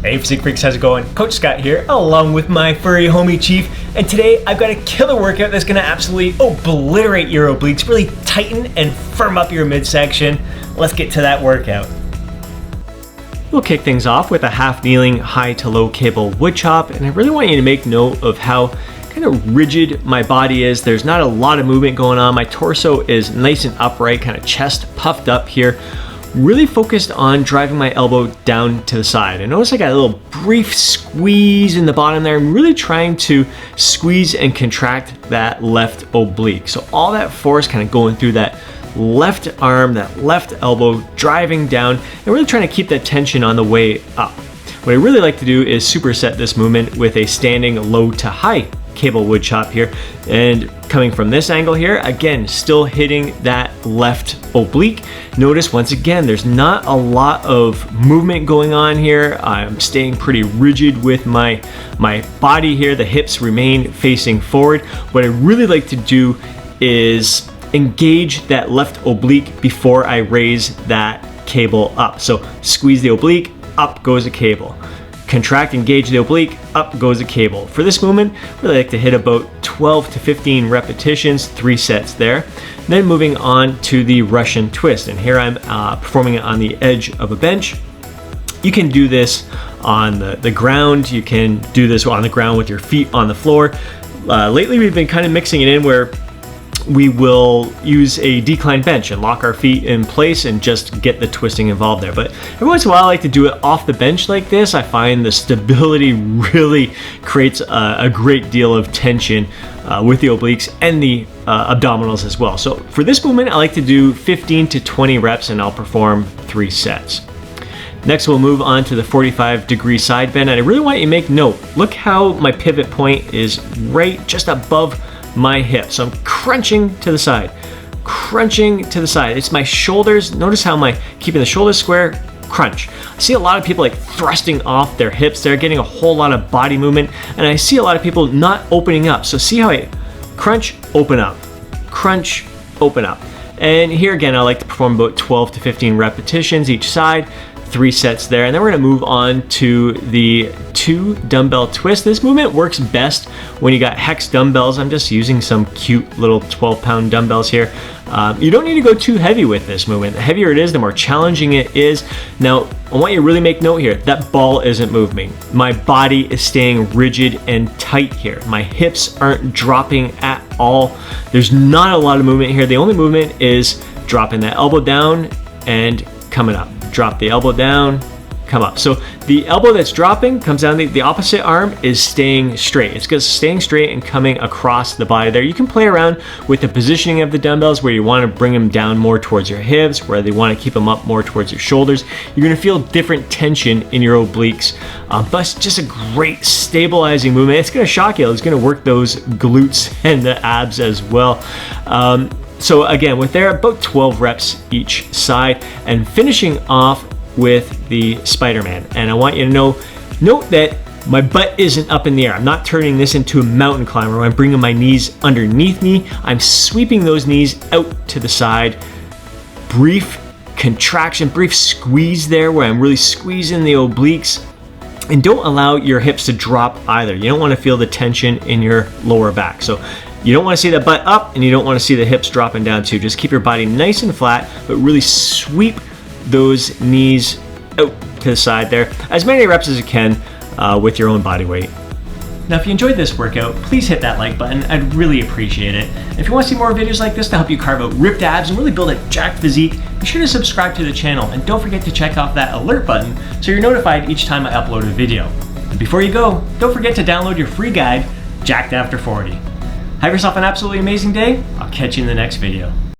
Hey Physique Freaks, how's it going? Coach Scott here, along with my furry homie Chief, and today I've got a killer workout that's gonna absolutely obliterate your obliques, really tighten and firm up your midsection. Let's get to that workout. We'll kick things off with a half kneeling high to low cable wood chop, and I really want you to make note of how kind of rigid my body is. There's not a lot of movement going on. My torso is nice and upright, kind of chest puffed up here. Really focused on driving my elbow down to the side. I notice I got a little brief squeeze in the bottom there. I'm really trying to squeeze and contract that left oblique. So all that force kind of going through that left arm, that left elbow, driving down, and really trying to keep that tension on the way up. What I really like to do is superset this movement with a standing low to high cable wood chop here, and coming from this angle here, again, still hitting that left oblique. Notice once again, there's not a lot of movement going on here. I'm staying pretty rigid with my body here. The hips remain facing forward. What I really like to do is engage that left oblique before I raise that cable up. So squeeze the oblique, up goes the cable. Contract, engage the oblique, up goes the cable. For this movement, really like to hit about 12 to 15 repetitions, 3 sets there. Then moving on to the Russian twist. And here I'm performing it on the edge of a bench. You can do this on the ground. You can do this on the ground with your feet on the floor. Lately, we've been kind of mixing it in where we will use a decline bench and lock our feet in place and just get the twisting involved there. But every once in a while I like to do it off the bench like this. I find the stability really creates a great deal of tension with the obliques and the abdominals as well. So for this movement, I like to do 15 to 20 reps and I'll perform 3 sets. Next, we'll move on to the 45-degree side bend. And I really want you to make note, look how my pivot point is right just above my hip. So I'm crunching to the side, crunching to the side. It's my shoulders. Notice how my keeping the shoulders square, crunch. I see a lot of people like thrusting off their hips. They're getting a whole lot of body movement. And I see a lot of people not opening up. So see how I crunch, open up, crunch, open up. And here again, I like to perform about 12 to 15 repetitions each side. 3 sets there, and then we're going to move on to the 2 dumbbell twists. This movement works best when you got hex dumbbells. I'm just using some cute little 12-pound dumbbells here. You don't need to go too heavy with this movement. The heavier it is, the more challenging it is. Now, I want you to really make note here, that ball isn't moving. My body is staying rigid and tight here. My hips aren't dropping at all. There's not a lot of movement here. The only movement is dropping that elbow down and coming up. Drop the elbow down, come up. So the elbow that's dropping comes down, the opposite arm is staying straight. It's just staying straight and coming across the body there. You can play around with the positioning of the dumbbells where you want to bring them down more towards your hips, where they want to keep them up more towards your shoulders. You're going to feel different tension in your obliques, but it's just a great stabilizing movement. It's going to shock you. It's going to work those glutes and the abs as well. So again, with there, about 12 reps each side, and finishing off with the Spider-Man. And I want you to note that my butt isn't up in the air. I'm not turning this into a mountain climber. I'm bringing my knees underneath me. I'm sweeping those knees out to the side. Brief contraction, brief squeeze there where I'm really squeezing the obliques. And don't allow your hips to drop either. You don't want to feel the tension in your lower back. So you don't want to see the butt up and you don't want to see the hips dropping down too. Just keep your body nice and flat, but really sweep those knees out to the side there. As many reps as you can with your own body weight. Now, if you enjoyed this workout, please hit that like button. I'd really appreciate it. And if you want to see more videos like this to help you carve out ripped abs and really build a jacked physique, be sure to subscribe to the channel and don't forget to check off that alert button so you're notified each time I upload a video. And before you go, don't forget to download your free guide, Jacked After 40. Have yourself an absolutely amazing day. I'll catch you in the next video.